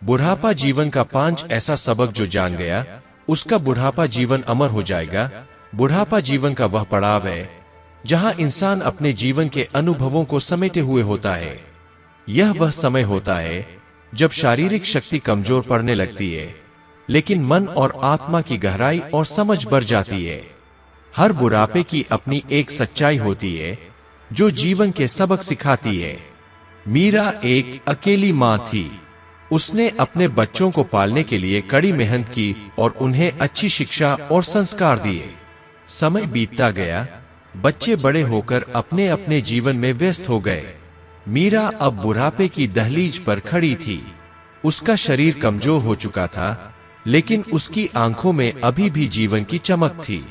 बुढ़ापा जीवन का 5 ऐसा सबक जो जान गया उसका बुढ़ापा जीवन अमर हो जाएगा। बुढ़ापा जीवन का वह पड़ाव है जहां इंसान अपने जीवन के अनुभवों को समेटे हुए होता है। यह वह समय होता है जब शारीरिक शक्ति कमजोर पड़ने लगती है, लेकिन मन और आत्मा की गहराई और समझ बढ़ जाती है। हर बुढ़ापे की अपनी एक सच्चाई होती है जो जीवन के सबक सिखाती है। मीरा एक अकेली मां थी। उसने अपने बच्चों को पालने के लिए कड़ी मेहनत की और उन्हें अच्छी शिक्षा और संस्कार दिए। समय बीतता गया, बच्चे बड़े होकर अपने अपने जीवन में व्यस्त हो गए। मीरा अब बुढ़ापे की दहलीज पर खड़ी थी। उसका शरीर कमजोर हो चुका था, लेकिन उसकी आंखों में अभी भी जीवन की चमक थी।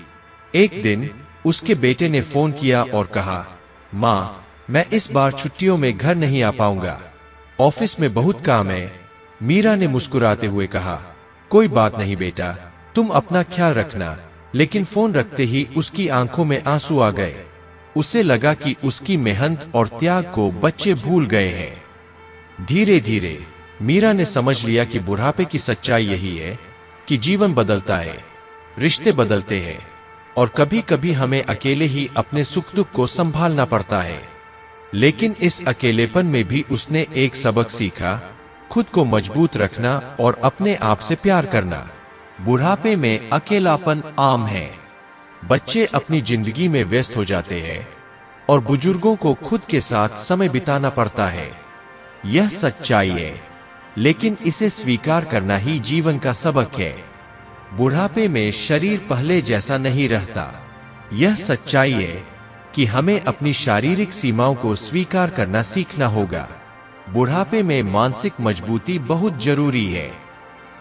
एक दिन उसके बेटे ने फोन किया और कहा, मां, मैं इस बार छुट्टियों में घर नहीं आ पाऊंगा, ऑफिस में बहुत काम है। मीरा ने मुस्कुराते हुए कहा, कोई बात नहीं बेटा, तुम अपना ख्याल रखना। लेकिन फोन रखते ही उसकी आंखों में आंसू आ गए। उसे लगा कि उसकी मेहनत और त्याग को बच्चे भूल गए हैं। धीरे धीरे मीरा ने समझ लिया कि बुढ़ापे की सच्चाई यही है कि जीवन बदलता है, रिश्ते बदलते हैं और कभी कभी हमें अकेले ही अपने सुख दुख को संभालना पड़ता है। लेकिन इस अकेलेपन में भी उसने एक सबक सीखा, खुद को मजबूत रखना और अपने आप से प्यार करना। बुढ़ापे में अकेलापन आम है। बच्चे अपनी जिंदगी में व्यस्त हो जाते हैं और बुजुर्गों को खुद के साथ समय बिताना पड़ता है। यह सच्चाई है, लेकिन इसे स्वीकार करना ही जीवन का सबक है। बुढ़ापे में शरीर पहले जैसा नहीं रहता। यह सच्चाई है कि हमें अपनी शारीरिक सीमाओं को स्वीकार करना सीखना होगा। बुढ़ापे में मानसिक मजबूती बहुत जरूरी है।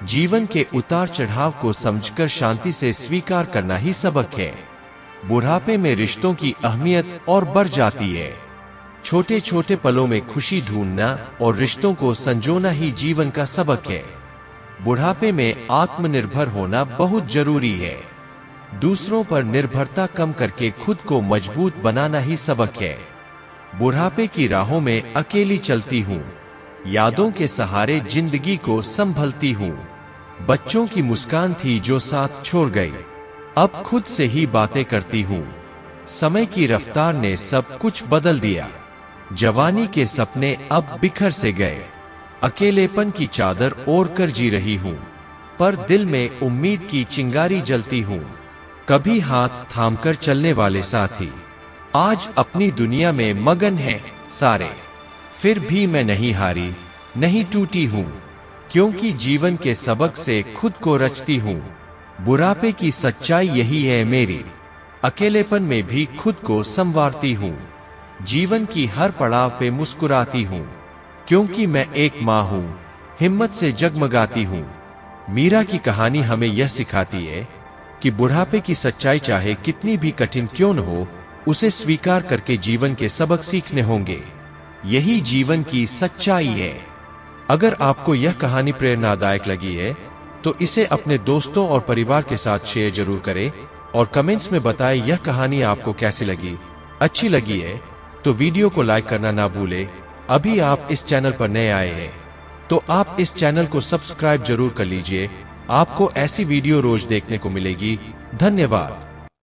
जीवन के उतार चढ़ाव को समझकर शांति से स्वीकार करना ही सबक है। बुढ़ापे में रिश्तों की अहमियत और बढ़ जाती है। छोटे छोटे पलों में खुशी ढूंढना और रिश्तों को संजोना ही जीवन का सबक है। बुढ़ापे में आत्मनिर्भर होना बहुत जरूरी है। दूसरों पर निर्भरता कम करके खुद को मजबूत बनाना ही सबक है। बुढ़ापे की राहों में अकेली चलती हूँ, यादों के सहारे जिंदगी को संभलती हूँ। बच्चों की मुस्कान थी जो साथ छोड़ गई, अब खुद से ही बातें करती हूँ। समय की रफ्तार ने सब कुछ बदल दिया। जवानी के सपने अब बिखर से गए। अकेलेपन की चादर ओढ़ कर जी रही हूँ, पर दिल में उम्मीद की चिंगारी जलती हूँ। कभी हाथ थामकर चलने वाले साथी आज अपनी दुनिया में मगन हैं सारे। फिर भी मैं नहीं हारी, नहीं टूटी हूँ, क्योंकि जीवन के सबक से खुद को रचती हूँ। बुढ़ापे की सच्चाई यही है मेरी, अकेलेपन में भी खुद को संवारती हूँ। जीवन की हर पड़ाव पे मुस्कुराती हूँ, क्योंकि मैं एक माँ हूँ, हिम्मत से जगमगाती हूँ। मीरा की कहानी हमें यह सिखाती है कि बुढ़ापे की सच्चाई चाहे कितनी भी कठिन क्यों न हो, उसे स्वीकार करके जीवन के सबक सीखने होंगे। यही जीवन की सच्चाई है। अगर आपको यह कहानी प्रेरणादायक लगी है तो इसे अपने दोस्तों और परिवार के साथ शेयर जरूर करें और कमेंट्स में बताएं यह कहानी आपको कैसी लगी। अच्छी लगी है तो वीडियो को लाइक करना ना भूलें। अभी आप इस चैनल पर नए आए हैं तो आप इस चैनल को सब्सक्राइब जरूर कर लीजिए। आपको ऐसी वीडियो रोज देखने को मिलेगी। धन्यवाद।